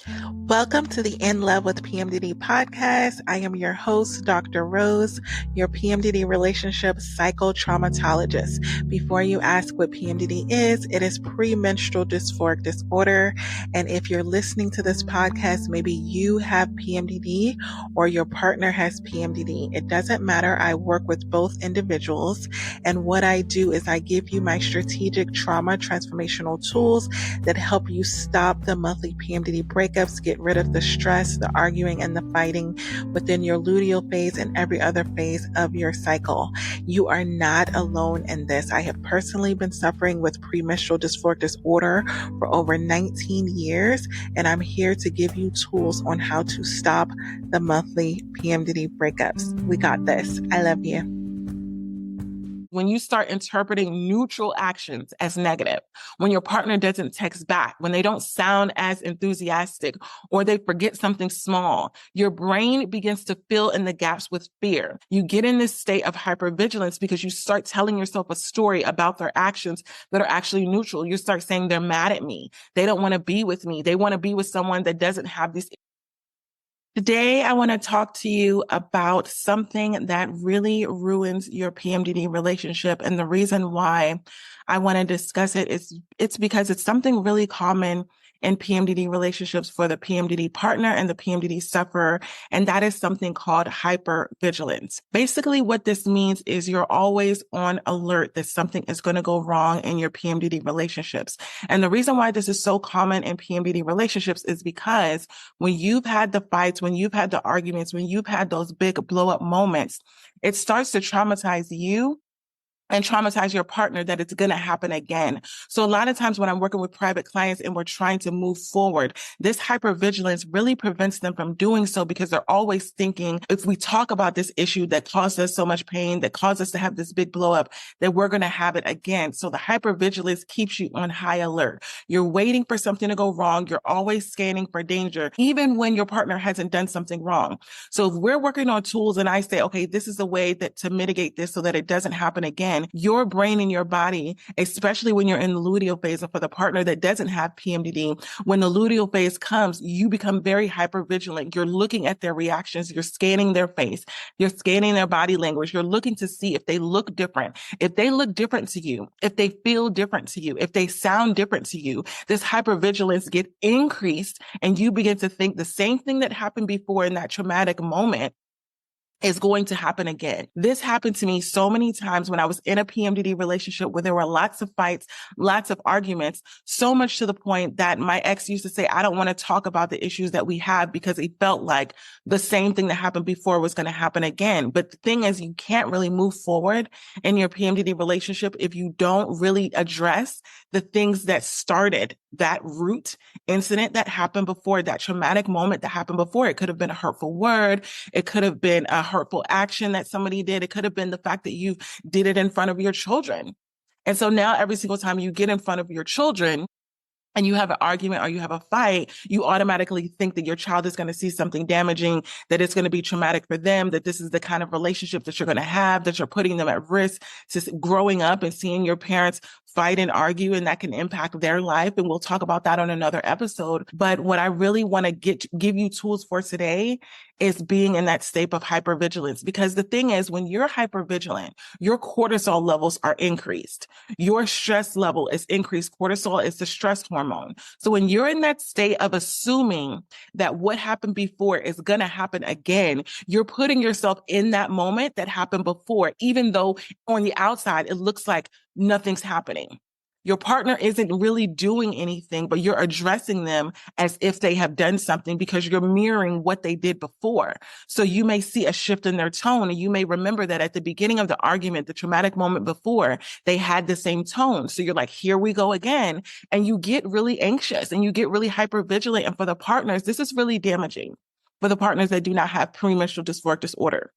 Welcome to the In Love with PMDD podcast. I am your host, Dr. Rose, your PMDD relationship psychotraumatologist. Before you ask what PMDD is, it is premenstrual dysphoric disorder. And if you're listening to this podcast, maybe you have PMDD or your partner has PMDD. It doesn't matter. I work with both individuals. And what I do is I give you my strategic trauma transformational tools that help you stop the monthly PMDD breakups, get rid of the stress, the arguing, and the fighting within your luteal phase and every other phase of your cycle. You are not alone in this. I have personally been suffering with premenstrual dysphoric disorder for over 19 years, and I'm here to give you tools on how to stop the monthly PMDD breakups. We got this. I love you. When you start interpreting neutral actions as negative, when your partner doesn't text back, when they don't sound as enthusiastic, or they forget something small, your brain begins to fill in the gaps with fear. You get in this state of hypervigilance because you start telling yourself a story about their actions that are actually neutral. You start saying they're mad at me. They don't want to be with me. They want to be with someone that doesn't have these. Today, I want to talk to you about something that really ruins your PMDD relationship. And the reason why I want to discuss it is it's because it's something really common in PMDD relationships for the PMDD partner and the PMDD sufferer. And that is something called hypervigilance. Basically, what this means is you're always on alert that something is going to go wrong in your PMDD relationships. And the reason why this is so common in PMDD relationships is because when you've had the fights, when you've had the arguments, when you've had those big blow up moments, it starts to traumatize you and traumatize your partner that it's going to happen again. So a lot of times when I'm working with private clients and we're trying to move forward, this hypervigilance really prevents them from doing so because they're always thinking, if we talk about this issue that caused us so much pain, that caused us to have this big blow up, that we're going to have it again. So the hypervigilance keeps you on high alert. You're waiting for something to go wrong. You're always scanning for danger, even when your partner hasn't done something wrong. So if we're working on tools and I say, okay, this is a way that to mitigate this so that it doesn't happen again, your brain and your body, especially when you're in the luteal phase, and for the partner that doesn't have PMDD, when the luteal phase comes, you become very hypervigilant. You're looking at their reactions. You're scanning their face. You're scanning their body language. You're looking to see if they look different. If they look different to you, if they feel different to you, if they sound different to you, this hypervigilance gets increased and you begin to think the same thing that happened before in that traumatic moment is going to happen again. This happened to me so many times when I was in a PMDD relationship where there were lots of fights, lots of arguments, so much to the point that my ex used to say, I don't want to talk about the issues that we have because he felt like the same thing that happened before was going to happen again. But the thing is, you can't really move forward in your PMDD relationship if you don't really address the things that started that root incident that happened before, that traumatic moment that happened before. It could have been a hurtful word. It could have been a hurtful action that somebody did. It could have been the fact that you did it in front of your children. And so now every single time you get in front of your children, and you have an argument or you have a fight, you automatically think that your child is going to see something damaging, that it's going to be traumatic for them, that this is the kind of relationship that you're going to have, that you're putting them at risk to growing up and seeing your parents fight and argue, and that can impact their life. And we'll talk about that on another episode. But what I really want to give you tools for today is being in that state of hypervigilance. Because the thing is, when you're hypervigilant, your cortisol levels are increased. Your stress level is increased. Cortisol is the stress hormone. So when you're in that state of assuming that what happened before is going to happen again, you're putting yourself in that moment that happened before, even though on the outside, it looks like nothing's happening. Your partner isn't really doing anything, but you're addressing them as if they have done something because you're mirroring what they did before. So you may see a shift in their tone, and you may remember that at the beginning of the argument, the traumatic moment before, they had the same tone. So you're like, here we go again. And you get really anxious and you get really hypervigilant. And for the partners, this is really damaging for the partners that do not have premenstrual dysphoric disorder.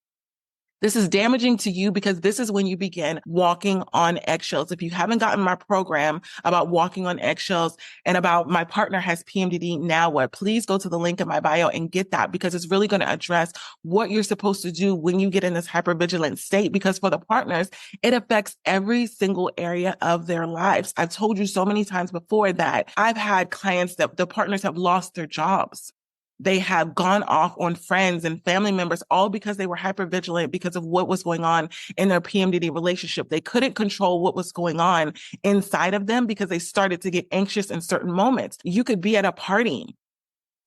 This is damaging to you because this is when you begin walking on eggshells. If you haven't gotten my program about walking on eggshells and about my partner has PMDD, now what? Please go to the link in my bio and get that, because it's really going to address what you're supposed to do when you get in this hypervigilant state. Because for the partners, it affects every single area of their lives. I've told you so many times before that I've had clients that the partners have lost their jobs. They have gone off on friends and family members, all because they were hypervigilant because of what was going on in their PMDD relationship. They couldn't control what was going on inside of them because they started to get anxious in certain moments. You could be at a party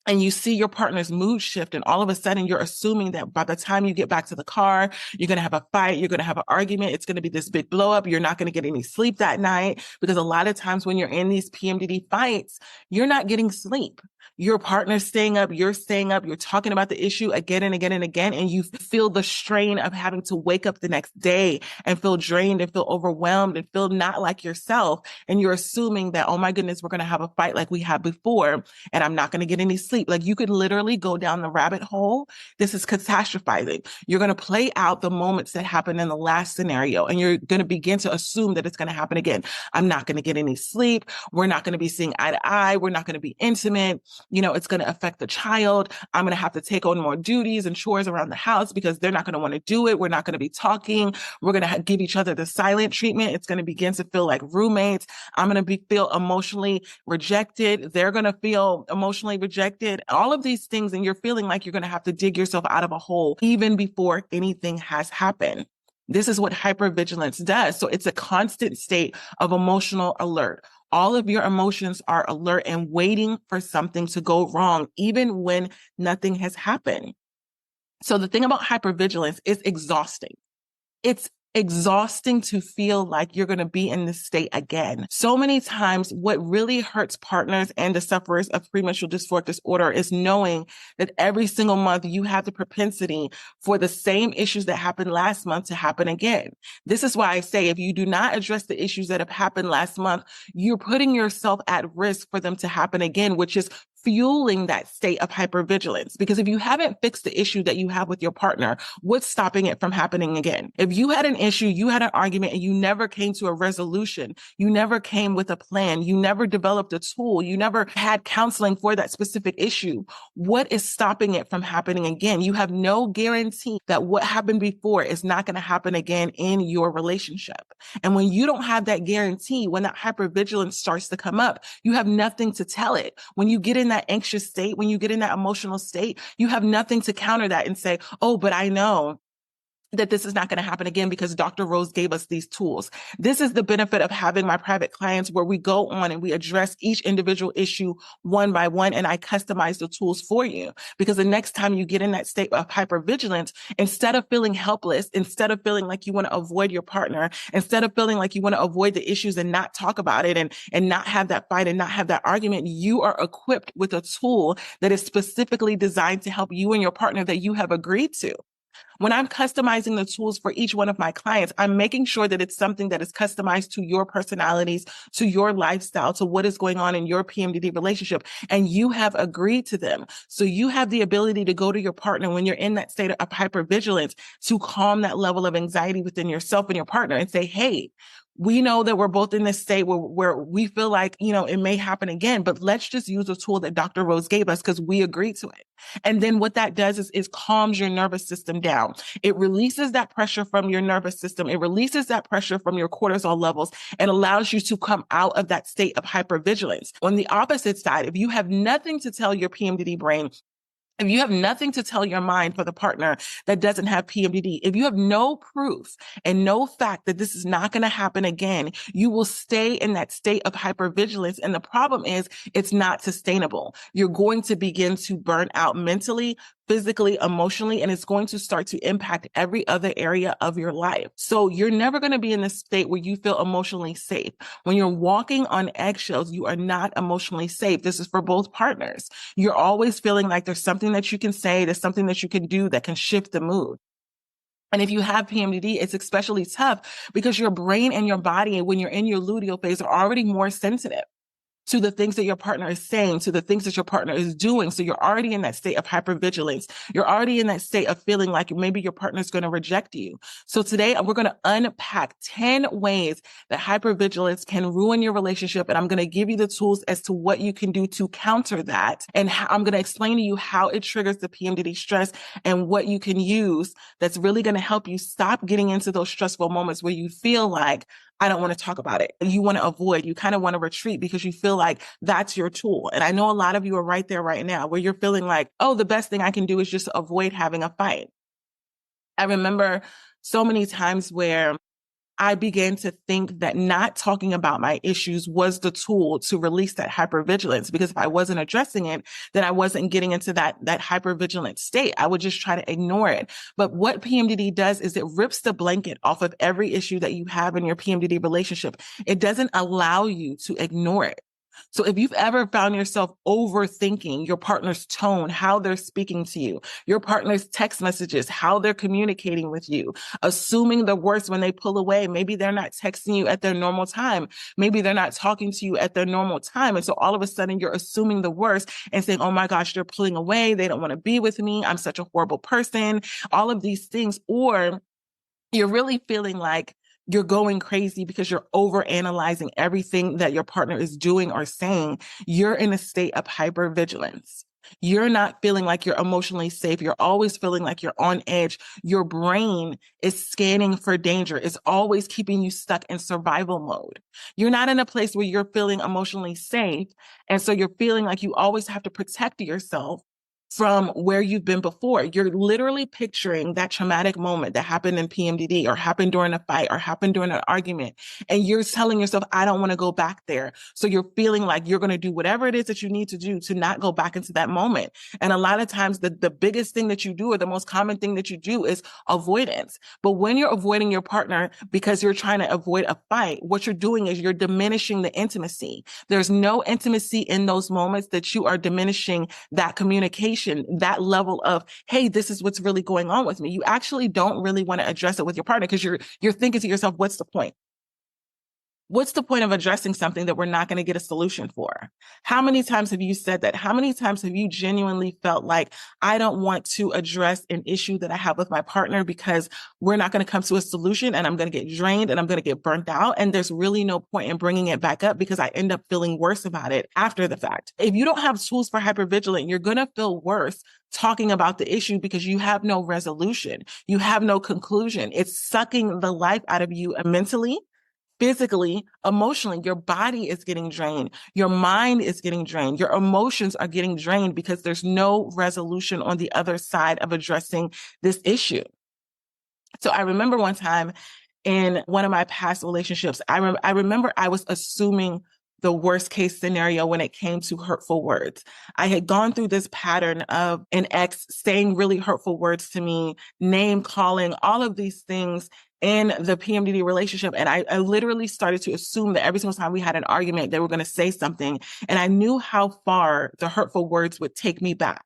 and you see your partner's mood shift, and all of a sudden you're assuming that by the time you get back to the car, you're going to have a fight, you're going to have an argument, it's going to be this big blow up, you're not going to get any sleep that night, because a lot of times when you're in these PMDD fights, you're not getting sleep. Your partner's staying up, you're talking about the issue again and again and again, and you feel the strain of having to wake up the next day and feel drained and feel overwhelmed and feel not like yourself. And you're assuming that, oh my goodness, we're going to have a fight like we had before, and I'm not going to get any sleep. Like, you could literally go down the rabbit hole. This is catastrophizing. You're going to play out the moments that happened in the last scenario, and you're going to begin to assume that it's going to happen again. I'm not going to get any sleep. We're not going to be seeing eye to eye. We're not going to be intimate. It's going to affect the child. I'm going to have to take on more duties and chores around the house because they're not going to want to do it. We're not going to be talking. We're going to give each other the silent treatment. It's going to begin to feel like roommates. I'm going to feel emotionally rejected. They're going to feel emotionally rejected. All of these things. And you're feeling like you're going to have to dig yourself out of a hole even before anything has happened. This is what hypervigilance does. So it's a constant state of emotional alert. All of your emotions are alert and waiting for something to go wrong, even when nothing has happened. So the thing about hypervigilance is exhausting. It's exhausting to feel like you're going to be in this state again. So many times, what really hurts partners and the sufferers of premenstrual dysphoric disorder is knowing that every single month you have the propensity for the same issues that happened last month to happen again. This is why I say, if you do not address the issues that have happened last month, you're putting yourself at risk for them to happen again, which is fueling that state of hypervigilance. Because if you haven't fixed the issue that you have with your partner, what's stopping it from happening again? If you had an issue, you had an argument, and you never came to a resolution, you never came with a plan, you never developed a tool, you never had counseling for that specific issue, what is stopping it from happening again? You have no guarantee that what happened before is not going to happen again in your relationship. And when you don't have that guarantee, when that hypervigilance starts to come up, you have nothing to tell it. When you get in that anxious state, when you get in that emotional state, you have nothing to counter that and say, oh, but I know that this is not going to happen again because Dr. Rose gave us these tools. This is the benefit of having my private clients, where we go on and we address each individual issue one by one, and I customize the tools for you. Because the next time you get in that state of hypervigilance, instead of feeling helpless, instead of feeling like you want to avoid your partner, instead of feeling like you want to avoid the issues and not talk about it and not have that fight and not have that argument, you are equipped with a tool that is specifically designed to help you and your partner that you have agreed to. When I'm customizing the tools for each one of my clients, I'm making sure that it's something that is customized to your personalities, to your lifestyle, to what is going on in your PMDD relationship. And you have agreed to them. So you have the ability to go to your partner when you're in that state of hypervigilance to calm that level of anxiety within yourself and your partner and say, hey, we know that we're both in this state where we feel like, it may happen again, but let's just use a tool that Dr. Rose gave us because we agreed to it. And then what that does is calms your nervous system down. It releases that pressure from your nervous system. It releases that pressure from your cortisol levels and allows you to come out of that state of hypervigilance. On the opposite side, if you have nothing to tell your PMDD brain, if you have nothing to tell your mind for the partner that doesn't have PMDD, if you have no proof and no fact that this is not going to happen again, you will stay in that state of hypervigilance. And the problem is it's not sustainable. You're going to begin to burn out mentally, physically, emotionally, and it's going to start to impact every other area of your life. So you're never going to be in this state where you feel emotionally safe. When you're walking on eggshells, you are not emotionally safe. This is for both partners. You're always feeling like there's something that you can say, there's something that you can do that can shift the mood. And if you have PMDD, it's especially tough because your brain and your body, when you're in your luteal phase, are already more sensitive. to the things that your partner is saying, to the things that your partner is doing. So you're already in that state of hypervigilance. You're already in that state of feeling like maybe your partner's going to reject you. So today we're going to unpack 10 ways that hypervigilance can ruin your relationship. And I'm going to give you the tools as to what you can do to counter that. And I'm going to explain to you how it triggers the PMDD stress and what you can use that's really going to help you stop getting into those stressful moments where you feel like, I don't want to talk about it. You want to avoid, you kind of want to retreat because you feel like that's your tool. And I know a lot of you are right there right now where you're feeling like, oh, the best thing I can do is just avoid having a fight. I remember so many times where I began to think that not talking about my issues was the tool to release that hypervigilance, because if I wasn't addressing it, then I wasn't getting into that hypervigilant state. I would just try to ignore it. But what PMDD does is it rips the blanket off of every issue that you have in your PMDD relationship. It doesn't allow you to ignore it. So if you've ever found yourself overthinking your partner's tone, how they're speaking to you, your partner's text messages, how they're communicating with you, assuming the worst when they pull away, maybe they're not texting you at their normal time. Maybe they're not talking to you at their normal time. And so all of a sudden you're assuming the worst and saying, oh my gosh, they're pulling away. They don't want to be with me. I'm such a horrible person. All of these things. Or you're really feeling like you're going crazy because you're overanalyzing everything that your partner is doing or saying. You're in a state of hypervigilance. You're not feeling like you're emotionally safe. You're always feeling like you're on edge. Your brain is scanning for danger. It's always keeping you stuck in survival mode. You're not in a place where you're feeling emotionally safe. And so you're feeling like you always have to protect yourself from where you've been before. You're literally picturing that traumatic moment that happened in PMDD or happened during a fight or happened during an argument. And you're telling yourself, I don't want to go back there. So you're feeling like you're going to do whatever it is that you need to do to not go back into that moment. And a lot of times the biggest thing that you do, or the most common thing that you do, is avoidance. But when you're avoiding your partner because you're trying to avoid a fight, what you're doing is you're diminishing the intimacy. There's no intimacy in those moments that you are diminishing that communication, that level of, hey, this is what's really going on with me. You actually don't really want to address it with your partner because you're thinking to yourself, what's the point? What's the point of addressing something that we're not going to get a solution for? How many times have you said that? How many times have you genuinely felt like, I don't want to address an issue that I have with my partner because we're not going to come to a solution and I'm going to get drained and I'm going to get burnt out. And there's really no point in bringing it back up because I end up feeling worse about it after the fact. If you don't have tools for hypervigilant, you're going to feel worse talking about the issue because you have no resolution. You have no conclusion. It's sucking the life out of you mentally, physically, emotionally. Your body is getting drained. Your mind is getting drained. Your emotions are getting drained because there's no resolution on the other side of addressing this issue. So I remember one time in one of my past relationships, I remember I was assuming the worst case scenario when it came to hurtful words. I had gone through this pattern of an ex saying really hurtful words to me, name calling, all of these things in the PMDD relationship. And I literally started to assume that every single time we had an argument, they were going to say something. And I knew how far the hurtful words would take me back.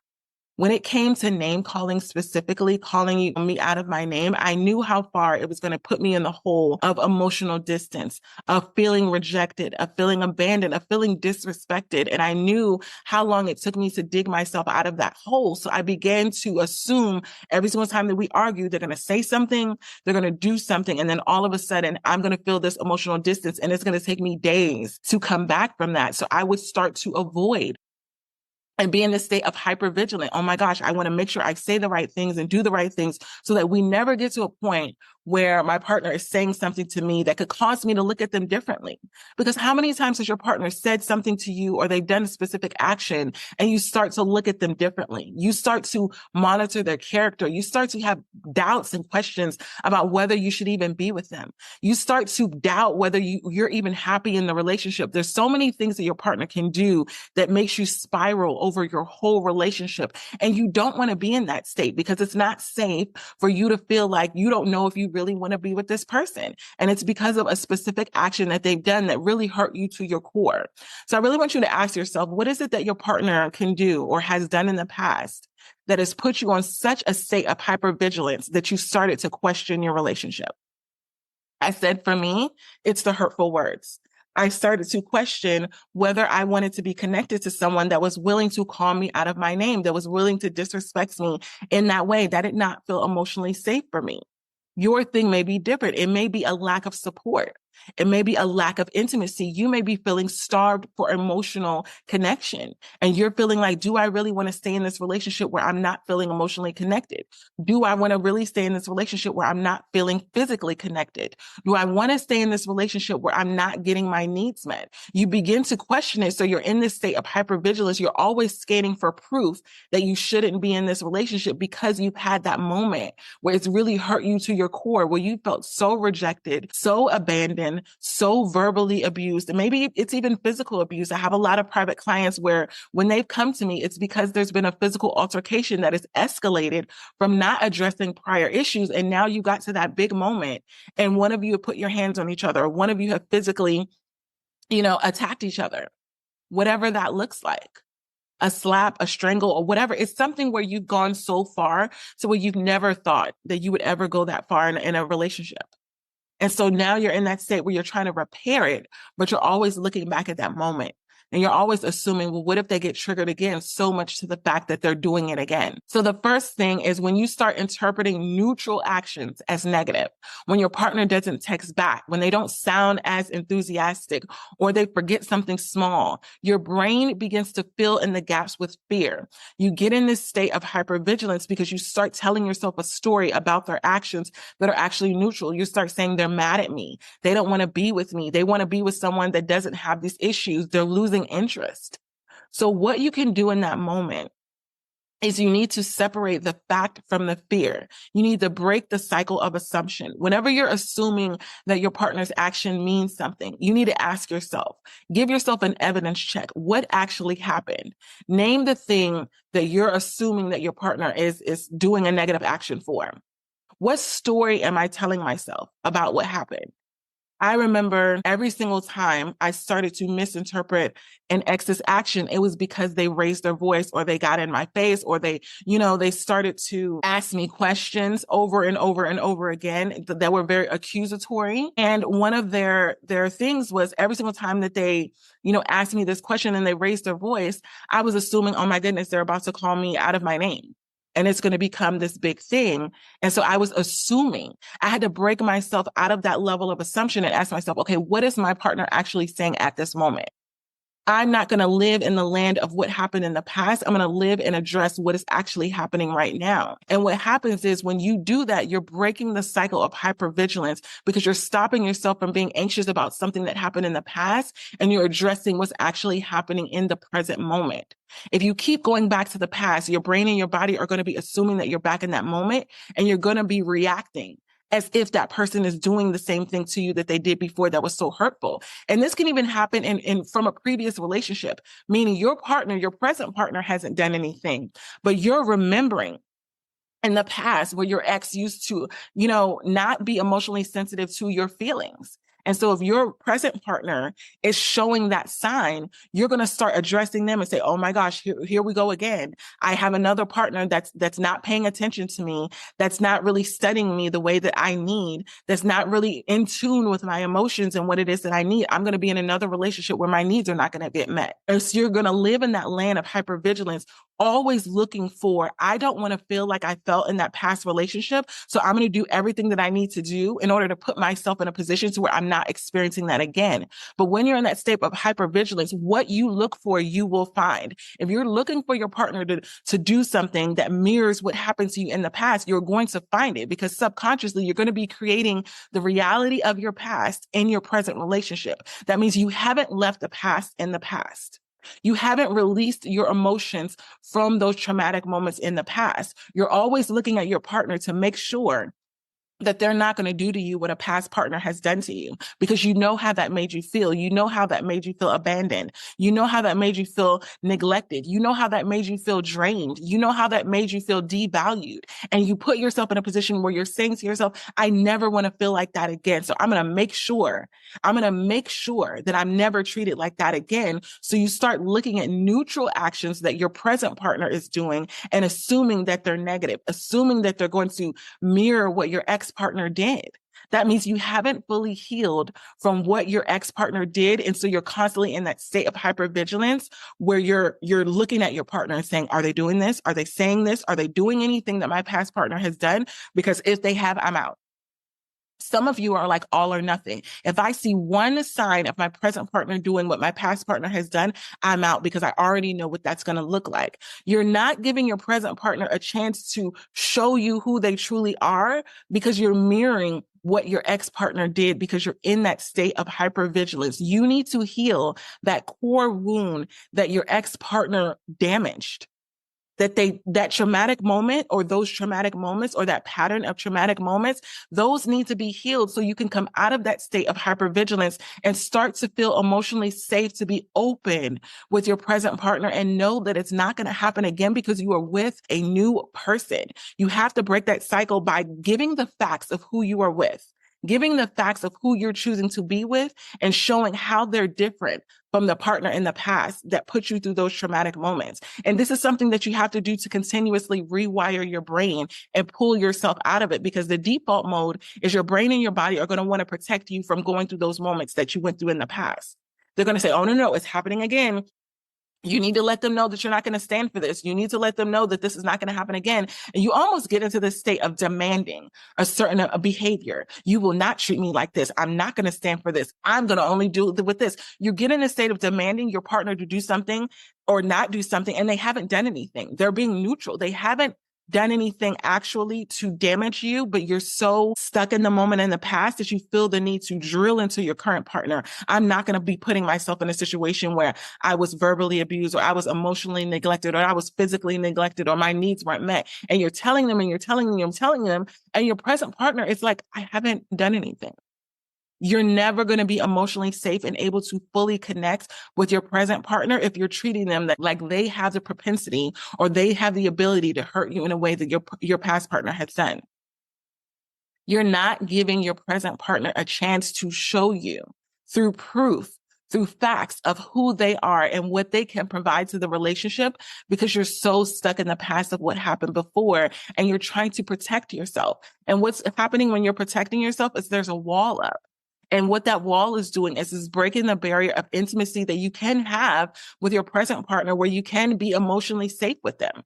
When it came to name calling, specifically calling me out of my name, I knew how far it was going to put me in the hole of emotional distance, of feeling rejected, of feeling abandoned, of feeling disrespected. And I knew how long it took me to dig myself out of that hole. So I began to assume every single time that we argue, they're going to say something, they're going to do something. And then all of a sudden, I'm going to feel this emotional distance and it's going to take me days to come back from that. So I would start to avoid and be in this state of hypervigilant. Oh my gosh, I want to make sure I say the right things and do the right things so that we never get to a point where my partner is saying something to me that could cause me to look at them differently. Because how many times has your partner said something to you or they've done a specific action and you start to look at them differently? You start to monitor their character. You start to have doubts and questions about whether you should even be with them. You start to doubt whether you're even happy in the relationship. There's so many things that your partner can do that makes you spiral over your whole relationship. And you don't want to be in that state because it's not safe for you to feel like you don't know if you really want to be with this person. And it's because of a specific action that they've done that really hurt you to your core. So I really want you to ask yourself, what is it that your partner can do or has done in the past that has put you on such a state of hypervigilance that you started to question your relationship? I said, for me, it's the hurtful words. I started to question whether I wanted to be connected to someone that was willing to call me out of my name, that was willing to disrespect me in that way. That did not feel emotionally safe for me. Your thing may be different. It may be a lack of support. It may be a lack of intimacy. You may be feeling starved for emotional connection. And you're feeling like, do I really want to stay in this relationship where I'm not feeling emotionally connected? Do I want to really stay in this relationship where I'm not feeling physically connected? Do I want to stay in this relationship where I'm not getting my needs met? You begin to question it. So you're in this state of hypervigilance. You're always scanning for proof that you shouldn't be in this relationship because you've had that moment where it's really hurt you to your core, where you felt so rejected, so abandoned, so verbally abused, and maybe it's even physical abuse. I have a lot of private clients where when they've come to me, it's because there's been a physical altercation that has escalated from not addressing prior issues. And now you got to that big moment and one of you have put your hands on each other, or one of you have physically, attacked each other, whatever that looks like. A slap, a strangle, or whatever. It's something where you've gone so far to where you've never thought that you would ever go that far in a relationship. And so now you're in that state where you're trying to repair it, but you're always looking back at that moment. And you're always assuming, well, what if they get triggered again? So much to the fact that they're doing it again. So the first thing is when you start interpreting neutral actions as negative, when your partner doesn't text back, when they don't sound as enthusiastic, or they forget something small, your brain begins to fill in the gaps with fear. You get in this state of hypervigilance because you start telling yourself a story about their actions that are actually neutral. You start saying they're mad at me. They don't want to be with me. They want to be with someone that doesn't have these issues. They're losing interest. So what you can do in that moment is you need to separate the fact from the fear. You need to break the cycle of assumption. Whenever you're assuming that your partner's action means something, you need to ask yourself, give yourself an evidence check. What actually happened? Name the thing that you're assuming that your partner is doing a negative action for. What story am I telling myself about what happened? I remember every single time I started to misinterpret an ex's action, it was because they raised their voice or they got in my face or they started to ask me questions over and over and over again that were very accusatory. And one of their things was every single time that they, asked me this question and they raised their voice, I was assuming, oh my goodness, they're about to call me out of my name. And it's going to become this big thing. And so I was assuming. I had to break myself out of that level of assumption and ask myself, okay, what is my partner actually saying at this moment? I'm not going to live in the land of what happened in the past. I'm going to live and address what is actually happening right now. And what happens is when you do that, you're breaking the cycle of hypervigilance because you're stopping yourself from being anxious about something that happened in the past and you're addressing what's actually happening in the present moment. If you keep going back to the past, your brain and your body are going to be assuming that you're back in that moment and you're going to be reacting as if that person is doing the same thing to you that they did before that was so hurtful. And this can even happen in from a previous relationship, meaning your partner, your present partner hasn't done anything, but you're remembering in the past where your ex used to, not be emotionally sensitive to your feelings. And so if your present partner is showing that sign, you're going to start addressing them and say, oh my gosh, here we go again. I have another partner that's not paying attention to me, that's not really studying me the way that I need, that's not really in tune with my emotions and what it is that I need. I'm going to be in another relationship where my needs are not going to get met. And so you're going to live in that land of hypervigilance, always looking for, I don't want to feel like I felt in that past relationship. So I'm going to do everything that I need to do in order to put myself in a position to where I'm not experiencing that again. But when you're in that state of hypervigilance, what you look for, you will find. If you're looking for your partner to do something that mirrors what happened to you in the past, you're going to find it because subconsciously you're going to be creating the reality of your past in your present relationship. That means you haven't left the past in the past. You haven't released your emotions from those traumatic moments in the past. You're always looking at your partner to make sure that they're not going to do to you what a past partner has done to you because you know how that made you feel. You know how that made you feel abandoned. You know how that made you feel neglected. You know how that made you feel drained. You know how that made you feel devalued. And you put yourself in a position where you're saying to yourself, I never want to feel like that again. So I'm going to make sure that I'm never treated like that again. So you start looking at neutral actions that your present partner is doing and assuming that they're negative, assuming that they're going to mirror what your ex-partner did. That means you haven't fully healed from what your ex-partner did. And so you're constantly in that state of hypervigilance where you're looking at your partner and saying, are they doing this? Are they saying this? Are they doing anything that my past partner has done? Because if they have, I'm out. Some of you are like all or nothing. If I see one sign of my present partner doing what my past partner has done, I'm out because I already know what that's going to look like. You're not giving your present partner a chance to show you who they truly are because you're mirroring what your ex-partner did because you're in that state of hypervigilance. You need to heal that core wound that your ex-partner damaged. That traumatic moment or those traumatic moments or that pattern of traumatic moments, those need to be healed so you can come out of that state of hypervigilance and start to feel emotionally safe to be open with your present partner and know that it's not going to happen again because you are with a new person. You have to break that cycle by giving the facts of who you are with, giving the facts of who you're choosing to be with and showing how they're different from the partner in the past that put you through those traumatic moments. And this is something that you have to do to continuously rewire your brain and pull yourself out of it because the default mode is your brain and your body are going to want to protect you from going through those moments that you went through in the past. They're going to say, oh, no, it's happening again. You need to let them know that you're not going to stand for this. You need to let them know that this is not going to happen again. And you almost get into this state of demanding a certain behavior. You will not treat me like this. I'm not going to stand for this. I'm going to only do it with this. You get in a state of demanding your partner to do something or not do something, and they haven't done anything. They're being neutral. They haven't done anything actually to damage you, but you're so stuck in the moment in the past that you feel the need to drill into your current partner. I'm not going to be putting myself in a situation where I was verbally abused or I was emotionally neglected or I was physically neglected or my needs weren't met. And you're telling them and you're telling them, and telling them, and your present partner is like, I haven't done anything. You're never going to be emotionally safe and able to fully connect with your present partner if you're treating them like they have the propensity or they have the ability to hurt you in a way that your past partner has done. You're not giving your present partner a chance to show you through proof, through facts of who they are and what they can provide to the relationship because you're so stuck in the past of what happened before and you're trying to protect yourself. And what's happening when you're protecting yourself is there's a wall up. And what that wall is doing is breaking the barrier of intimacy that you can have with your present partner where you can be emotionally safe with them.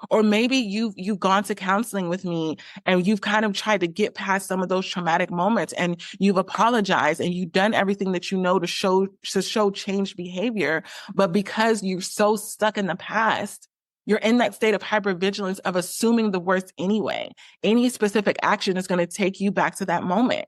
Or maybe you've gone to counseling with me and you've kind of tried to get past some of those traumatic moments and you've apologized and you've done everything that you know to show changed behavior. But because you're so stuck in the past, you're in that state of hypervigilance of assuming the worst anyway. Any specific action is going to take you back to that moment.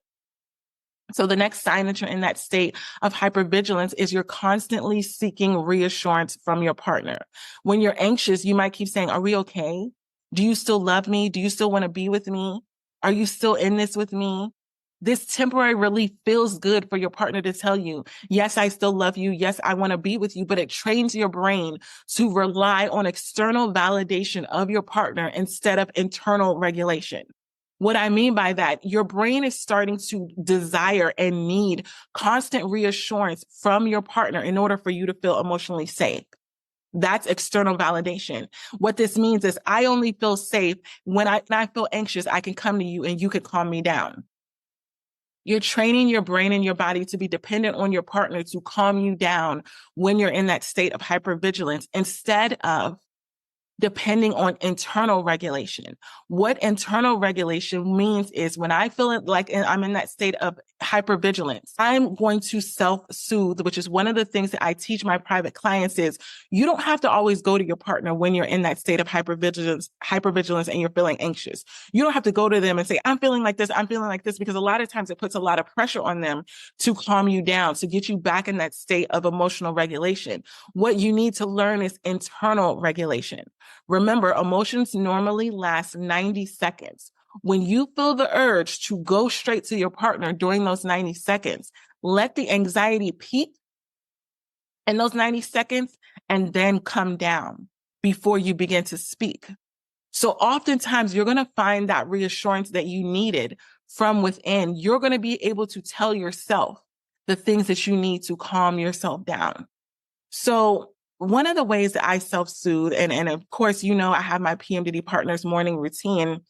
So the next sign that you're in that state of hypervigilance is you're constantly seeking reassurance from your partner. When you're anxious, you might keep saying, are we okay? Do you still love me? Do you still want to be with me? Are you still in this with me? This temporary relief feels good for your partner to tell you, yes, I still love you. Yes, I want to be with you, but it trains your brain to rely on external validation of your partner instead of internal regulation. What I mean by that, your brain is starting to desire and need constant reassurance from your partner in order for you to feel emotionally safe. That's external validation. What this means is I only feel safe when I feel anxious, I can come to you and you can calm me down. You're training your brain and your body to be dependent on your partner to calm you down when you're in that state of hypervigilance instead of depending on internal regulation. What internal regulation means is when I feel it like I'm in that state of hypervigilance, I'm going to self-soothe, which is one of the things that I teach my private clients is you don't have to always go to your partner when you're in that state of hypervigilance and you're feeling anxious. You don't have to go to them and say, I'm feeling like this, because a lot of times it puts a lot of pressure on them to calm you down, to get you back in that state of emotional regulation. What you need to learn is internal regulation. Remember, emotions normally last 90 seconds. When you feel the urge to go straight to your partner during those 90 seconds, let the anxiety peak in those 90 seconds and then come down before you begin to speak. So oftentimes you're going to find that reassurance that you needed from within. You're going to be able to tell yourself the things that you need to calm yourself down. So one of the ways that I self-soothe, and of course, I have my PMDD Partners morning routine.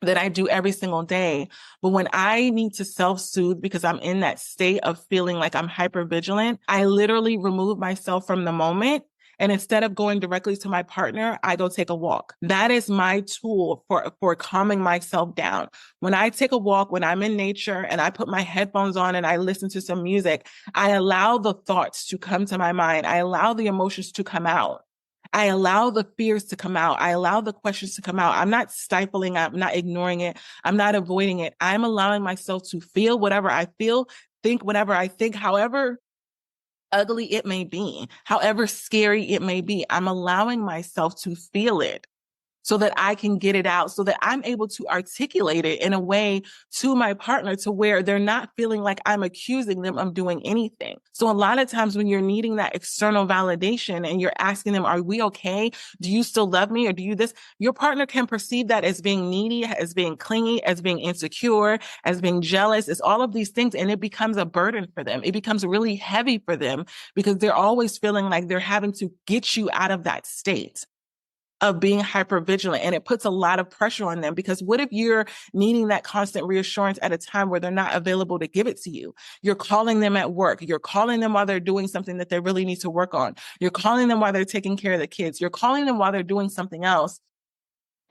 that I do every single day. But when I need to self-soothe because I'm in that state of feeling like I'm hypervigilant, I literally remove myself from the moment. And instead of going directly to my partner, I go take a walk. That is my tool for calming myself down. When I take a walk, when I'm in nature and I put my headphones on and I listen to some music, I allow the thoughts to come to my mind. I allow the emotions to come out. I allow the fears to come out. I allow the questions to come out. I'm not stifling. I'm not ignoring it. I'm not avoiding it. I'm allowing myself to feel whatever I feel, think whatever I think, however ugly it may be, however scary it may be. I'm allowing myself to feel it so that I can get it out, so that I'm able to articulate it in a way to my partner to where they're not feeling like I'm accusing them of doing anything. So a lot of times when you're needing that external validation and you're asking them, are we okay? Do you still love me? Or do you this? Your partner can perceive that as being needy, as being clingy, as being insecure, as being jealous. It's all of these things. And it becomes a burden for them. It becomes really heavy for them because they're always feeling like they're having to get you out of that state of being hypervigilant. And it puts a lot of pressure on them because what if you're needing that constant reassurance at a time where they're not available to give it to you? You're calling them at work. You're calling them while they're doing something that they really need to work on. You're calling them while they're taking care of the kids. You're calling them while they're doing something else.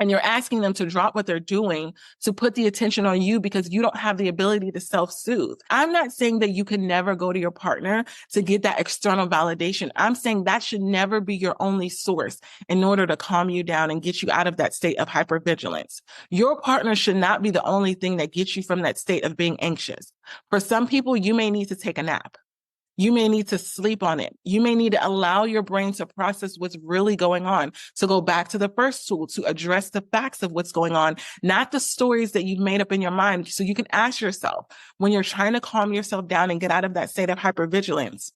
And you're asking them to drop what they're doing to put the attention on you because you don't have the ability to self-soothe. I'm not saying that you can never go to your partner to get that external validation. I'm saying that should never be your only source in order to calm you down and get you out of that state of hypervigilance. Your partner should not be the only thing that gets you from that state of being anxious. For some people, you may need to take a nap. You may need to sleep on it. You may need to allow your brain to process what's really going on. To go back to the first tool, to address the facts of what's going on, not the stories that you've made up in your mind. So you can ask yourself, when you're trying to calm yourself down and get out of that state of hypervigilance,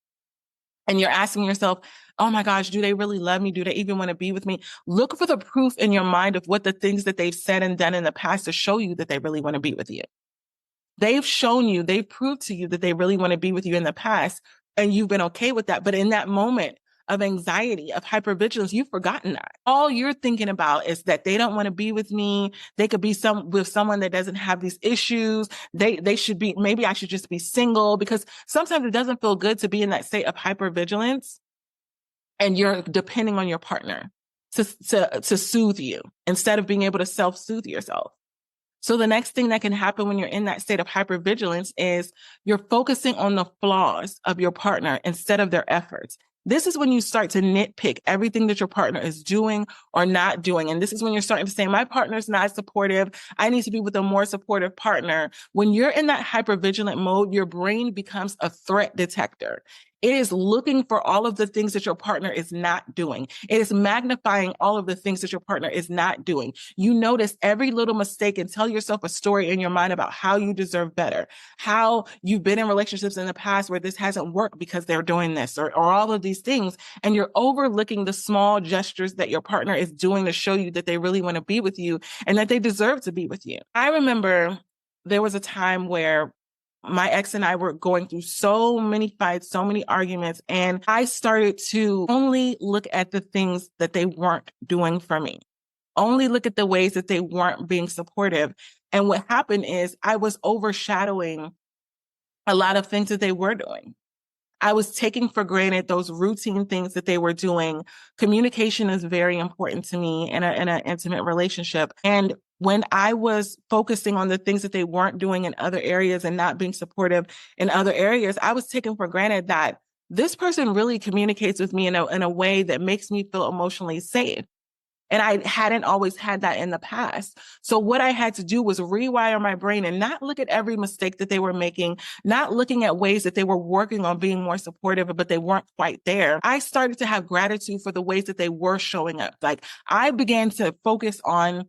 and you're asking yourself, oh my gosh, do they really love me? Do they even want to be with me? Look for the proof in your mind of what the things that they've said and done in the past to show you that they really want to be with you. They've shown you, they've proved to you that they really want to be with you in the past, and you've been okay with that. But in that moment of anxiety, of hypervigilance, you've forgotten that. All you're thinking about is that they don't want to be with me. They could be with someone that doesn't have these issues. They should be, maybe I should just be single, because sometimes it doesn't feel good to be in that state of hypervigilance and you're depending on your partner to soothe you instead of being able to self-soothe yourself. So the next thing that can happen when you're in that state of hypervigilance is you're focusing on the flaws of your partner instead of their efforts. This is when you start to nitpick everything that your partner is doing or not doing. And this is when you're starting to say, my partner's not supportive. I need to be with a more supportive partner. When you're in that hypervigilant mode, your brain becomes a threat detector. It is looking for all of the things that your partner is not doing. It is magnifying all of the things that your partner is not doing. You notice every little mistake and tell yourself a story in your mind about how you deserve better, how you've been in relationships in the past where this hasn't worked because they're doing this or all of these things. And you're overlooking the small gestures that your partner is doing to show you that they really want to be with you and that they deserve to be with you. I remember there was a time where my ex and I were going through so many fights, so many arguments, and I started to only look at the things that they weren't doing for me, only look at the ways that they weren't being supportive. And what happened is I was overshadowing a lot of things that they were doing. I was taking for granted those routine things that they were doing. Communication is very important to me in an intimate relationship. And when I was focusing on the things that they weren't doing in other areas and not being supportive in other areas, I was taking for granted that this person really communicates with me in a way that makes me feel emotionally safe. And I hadn't always had that in the past. So what I had to do was rewire my brain and not look at every mistake that they were making, not looking at ways that they were working on being more supportive, but they weren't quite there. I started to have gratitude for the ways that they were showing up. Like I began to focus on,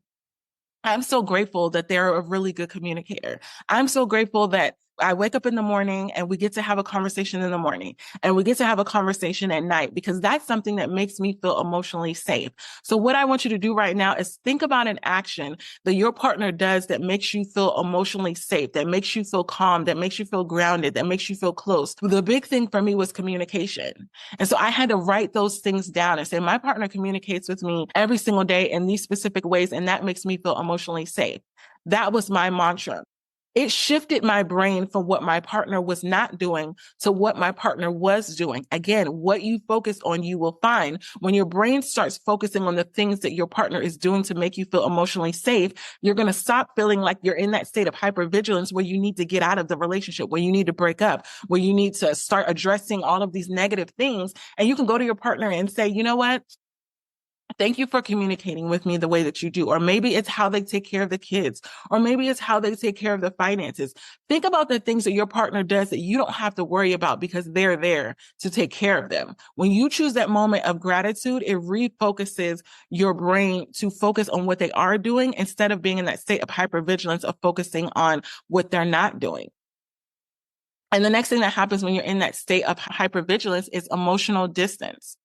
I'm so grateful that they're a really good communicator. I'm so grateful that I wake up in the morning and we get to have a conversation in the morning and we get to have a conversation at night, because that's something that makes me feel emotionally safe. So what I want you to do right now is think about an action that your partner does that makes you feel emotionally safe, that makes you feel calm, that makes you feel grounded, that makes you feel close. The big thing for me was communication. And so I had to write those things down and say, my partner communicates with me every single day in these specific ways, and that makes me feel emotionally safe. That was my mantra. It shifted my brain from what my partner was not doing to what my partner was doing. Again, what you focus on, you will find. When your brain starts focusing on the things that your partner is doing to make you feel emotionally safe, you're going to stop feeling like you're in that state of hypervigilance where you need to get out of the relationship, where you need to break up, where you need to start addressing all of these negative things. And you can go to your partner and say, you know what? Thank you for communicating with me the way that you do. Or maybe it's how they take care of the kids, or maybe it's how they take care of the finances. Think about the things that your partner does that you don't have to worry about because they're there to take care of them. When you choose that moment of gratitude, it refocuses your brain to focus on what they are doing instead of being in that state of hypervigilance of focusing on what they're not doing. And the next thing that happens when you're in that state of hypervigilance is emotional distance.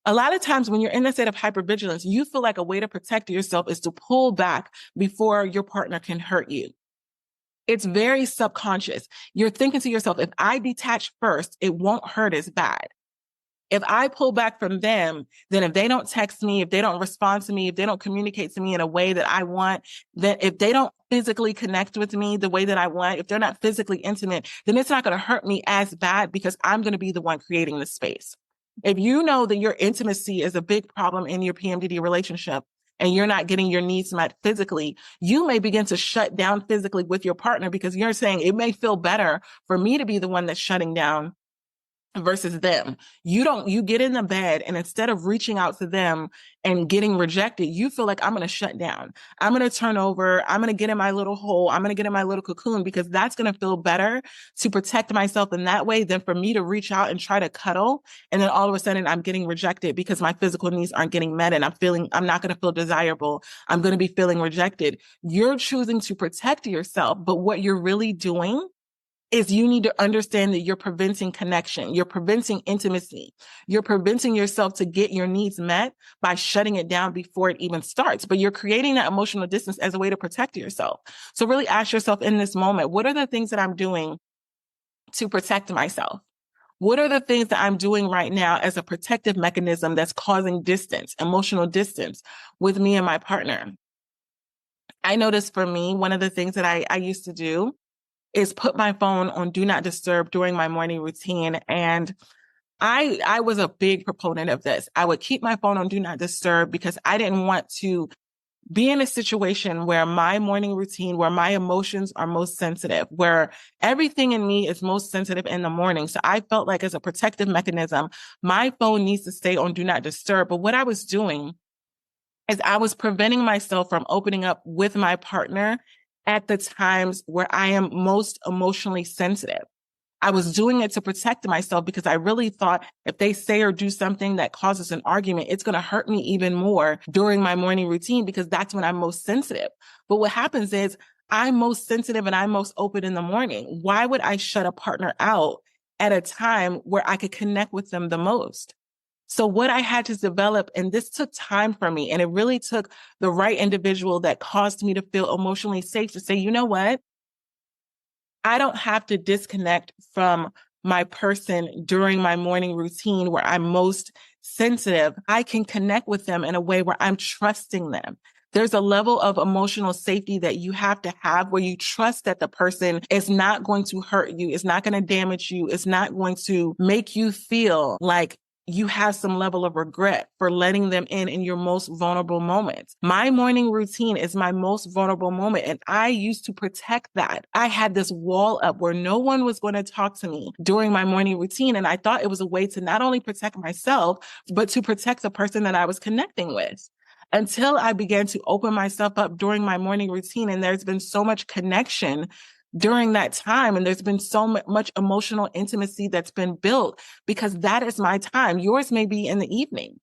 A lot of times when you're in a state of hypervigilance, you feel like a way to protect yourself is to pull back before your partner can hurt you. It's very subconscious. You're thinking to yourself, if I detach first, it won't hurt as bad. If I pull back from them, then if they don't text me, if they don't respond to me, if they don't communicate to me in a way that I want, then if they don't physically connect with me the way that I want, if they're not physically intimate, then it's not going to hurt me as bad because I'm going to be the one creating the space. If you know that your intimacy is a big problem in your PMDD relationship and you're not getting your needs met physically, you may begin to shut down physically with your partner because you're saying it may feel better for me to be the one that's shutting down versus them. You get in the bed and instead of reaching out to them and getting rejected, you feel like I'm going to shut down. I'm going to turn over. I'm going to get in my little hole. I'm going to get in my little cocoon because that's going to feel better to protect myself in that way than for me to reach out and try to cuddle. And then all of a sudden I'm getting rejected because my physical needs aren't getting met and I'm not going to feel desirable. I'm going to be feeling rejected. You're choosing to protect yourself, but what you're really doing is you need to understand that you're preventing connection. You're preventing intimacy. You're preventing yourself to get your needs met by shutting it down before it even starts. But you're creating that emotional distance as a way to protect yourself. So really ask yourself in this moment, what are the things that I'm doing to protect myself? What are the things that I'm doing right now as a protective mechanism that's causing distance, emotional distance with me and my partner? I noticed for me, one of the things that I used to do is put my phone on do not disturb during my morning routine. And I was a big proponent of this. I would keep my phone on do not disturb because I didn't want to be in a situation where my morning routine, where my emotions are most sensitive, where everything in me is most sensitive in the morning. So I felt like as a protective mechanism, my phone needs to stay on do not disturb. But what I was doing is I was preventing myself from opening up with my partner at the times where I am most emotionally sensitive. I was doing it to protect myself because I really thought if they say or do something that causes an argument, it's going to hurt me even more during my morning routine because that's when I'm most sensitive. But what happens is I'm most sensitive and I'm most open in the morning. Why would I shut a partner out at a time where I could connect with them the most? So what I had to develop, and this took time for me, and it really took the right individual that caused me to feel emotionally safe to say, you know what? I don't have to disconnect from my person during my morning routine where I'm most sensitive. I can connect with them in a way where I'm trusting them. There's a level of emotional safety that you have to have where you trust that the person is not going to hurt you, is not going to damage you, is not going to make you feel like you have some level of regret for letting them in your most vulnerable moments. My morning routine is my most vulnerable moment. And I used to protect that. I had this wall up where no one was going to talk to me during my morning routine. And I thought it was a way to not only protect myself, but to protect the person that I was connecting with. Until I began to open myself up during my morning routine. And there's been so much connection during that time. And there's been so much emotional intimacy that's been built because that is my time. Yours may be in the evening.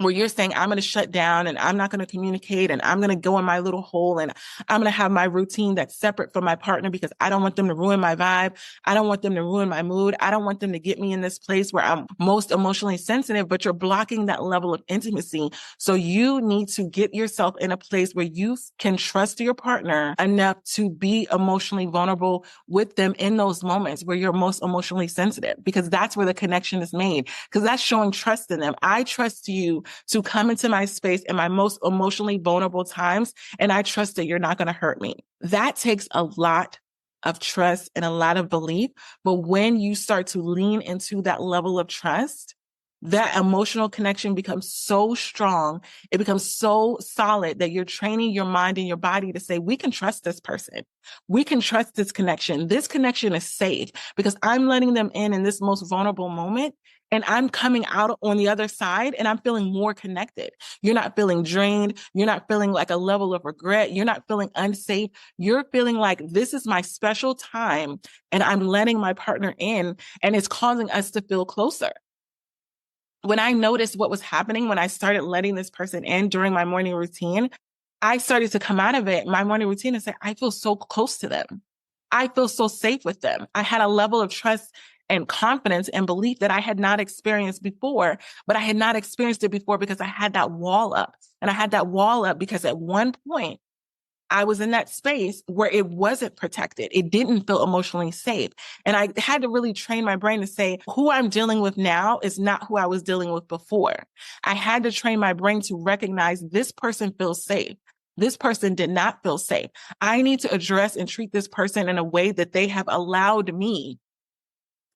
where you're saying, I'm going to shut down and I'm not going to communicate and I'm going to go in my little hole and I'm going to have my routine that's separate from my partner because I don't want them to ruin my vibe. I don't want them to ruin my mood. I don't want them to get me in this place where I'm most emotionally sensitive, but you're blocking that level of intimacy. So you need to get yourself in a place where you can trust your partner enough to be emotionally vulnerable with them in those moments where you're most emotionally sensitive, because that's where the connection is made, because that's showing trust in them. I trust you to come into my space in my most emotionally vulnerable times, and I trust that you're not going to hurt me. That takes a lot of trust and a lot of belief. But when you start to lean into that level of trust, that emotional connection becomes so strong. It becomes so solid that you're training your mind and your body to say, we can trust this person. We can trust this connection. This connection is safe because I'm letting them in this most vulnerable moment. And I'm coming out on the other side and I'm feeling more connected. You're not feeling drained. You're not feeling like a level of regret. You're not feeling unsafe. You're feeling like this is my special time and I'm letting my partner in, and it's causing us to feel closer. When I noticed what was happening, when I started letting this person in during my morning routine, I started to come out of it, my morning routine, and say, I feel so close to them. I feel so safe with them. I had a level of trust and confidence and belief that I had not experienced before, but I had not experienced it before because I had that wall up. And I had that wall up because at one point I was in that space where it wasn't protected. It didn't feel emotionally safe. And I had to really train my brain to say, who I'm dealing with now is not who I was dealing with before. I had to train my brain to recognize this person feels safe. This person did not feel safe. I need to address and treat this person in a way that they have allowed me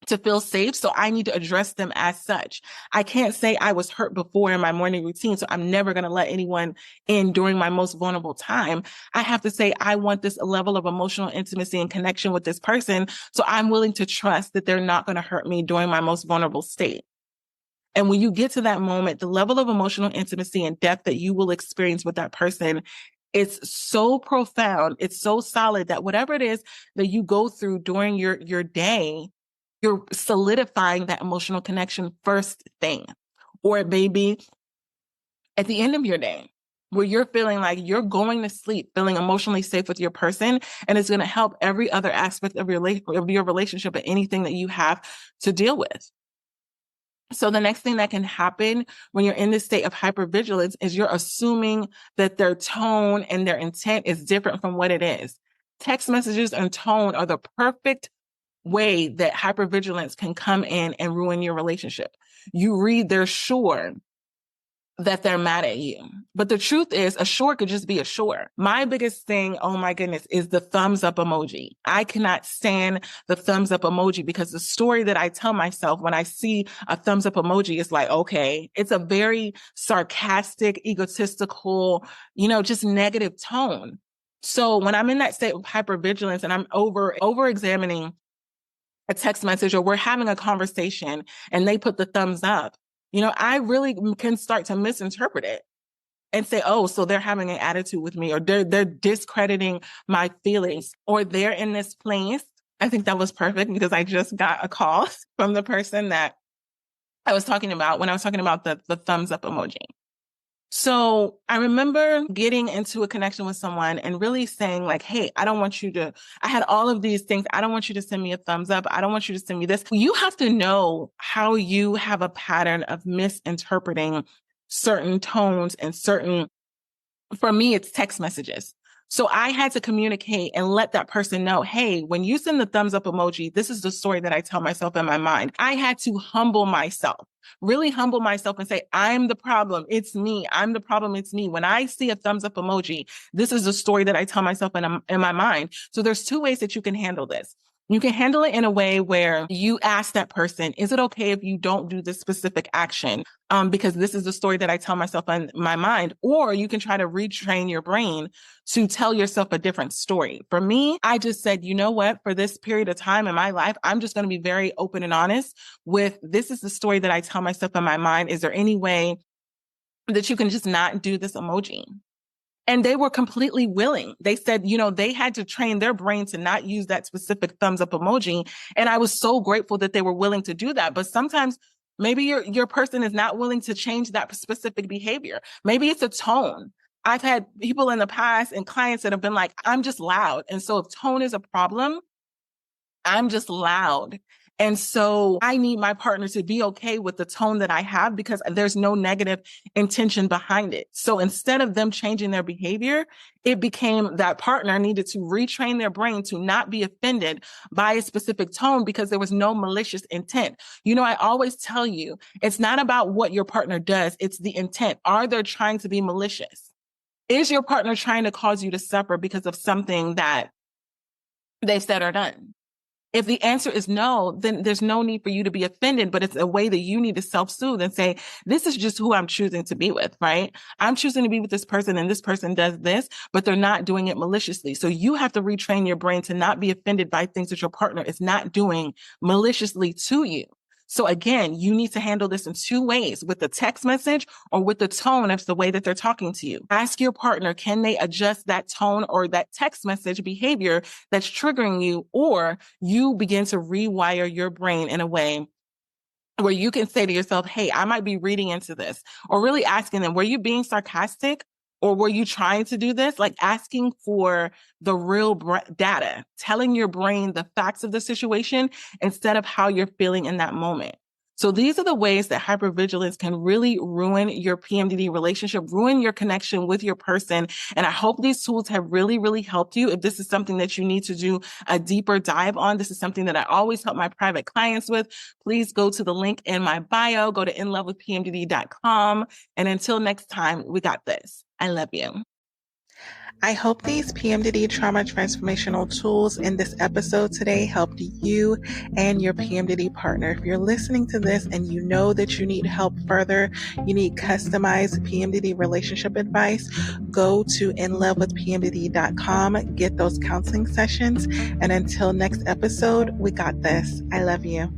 to feel safe. So I need to address them as such. I can't say I was hurt before in my morning routine, so I'm never going to let anyone in during my most vulnerable time. I have to say, I want this level of emotional intimacy and connection with this person. So I'm willing to trust that they're not going to hurt me during my most vulnerable state. And when you get to that moment, the level of emotional intimacy and depth that you will experience with that person, it's so profound. It's so solid that whatever it is that you go through during your day, you're solidifying that emotional connection first thing. Or it may be at the end of your day where you're feeling like you're going to sleep, feeling emotionally safe with your person. And it's going to help every other aspect of your relationship and anything that you have to deal with. So the next thing that can happen when you're in this state of hypervigilance is you're assuming that their tone and their intent is different from what it is. Text messages and tone are the perfect way that hypervigilance can come in and ruin your relationship. You read they're sure that they're mad at you. But the truth is, a sure could just be a sure. My biggest thing, oh my goodness, is the thumbs up emoji. I cannot stand the thumbs up emoji because the story that I tell myself when I see a thumbs up emoji is like, okay, it's a very sarcastic, egotistical, just negative tone. So when I'm in that state of hypervigilance and I'm over examining a text message or we're having a conversation and they put the thumbs up, I really can start to misinterpret it and say, oh, so they're having an attitude with me, or they're discrediting my feelings, or they're in this place. I think that was perfect because I just got a call from the person that I was talking about when I was talking about the thumbs up emoji. So I remember getting into a connection with someone and really saying like, hey, I had all of these things. I don't want you to send me a thumbs up. I don't want you to send me this. You have to know how you have a pattern of misinterpreting certain tones and for me, it's text messages. So I had to communicate and let that person know, hey, when you send the thumbs up emoji, this is the story that I tell myself in my mind. I had to humble myself, really humble myself and say, I'm the problem. It's me. I'm the problem. It's me. When I see a thumbs up emoji, this is the story that I tell myself in my mind. So there's two ways that you can handle this. You can handle it in a way where you ask that person, is it okay if you don't do this specific action? Because this is the story that I tell myself in my mind. Or you can try to retrain your brain to tell yourself a different story. For me, I just said, you know what? For this period of time in my life, I'm just going to be very open and honest with this is the story that I tell myself in my mind. Is there any way that you can just not do this emoji? And they were completely willing. They said, they had to train their brain to not use that specific thumbs up emoji. And I was so grateful that they were willing to do that. But sometimes Maybe your person is not willing to change that specific behavior. Maybe it's a tone. I've had people in the past and clients that have been like, I'm just loud. And so if tone is a problem, I'm just loud. And so I need my partner to be okay with the tone that I have because there's no negative intention behind it. So instead of them changing their behavior, it became that partner needed to retrain their brain to not be offended by a specific tone because there was no malicious intent. You know, I always tell you, it's not about what your partner does. It's the intent. Are they trying to be malicious? Is your partner trying to cause you to suffer because of something that they've said or done? If the answer is no, then there's no need for you to be offended, but it's a way that you need to self-soothe and say, this is just who I'm choosing to be with, right? I'm choosing to be with this person and this person does this, but they're not doing it maliciously. So you have to retrain your brain to not be offended by things that your partner is not doing maliciously to you. So again, you need to handle this in two ways, with the text message or with the tone of the way that they're talking to you. Ask your partner, can they adjust that tone or that text message behavior that's triggering you, or you begin to rewire your brain in a way where you can say to yourself, hey, I might be reading into this, or really asking them, were you being sarcastic? Or were you trying to do this? Like asking for the real data, telling your brain the facts of the situation instead of how you're feeling in that moment. So these are the ways that hypervigilance can really ruin your PMDD relationship, ruin your connection with your person. And I hope these tools have really, really helped you. If this is something that you need to do a deeper dive on, this is something that I always help my private clients with. Please go to the link in my bio, go to inlovewithpmdd.com. And until next time, we got this. I love you. I hope these PMDD trauma transformational tools in this episode today helped you and your PMDD partner. If you're listening to this and you know that you need help further, you need customized PMDD relationship advice, go to inlovewithpmdd.com, get those counseling sessions. And until next episode, we got this. I love you.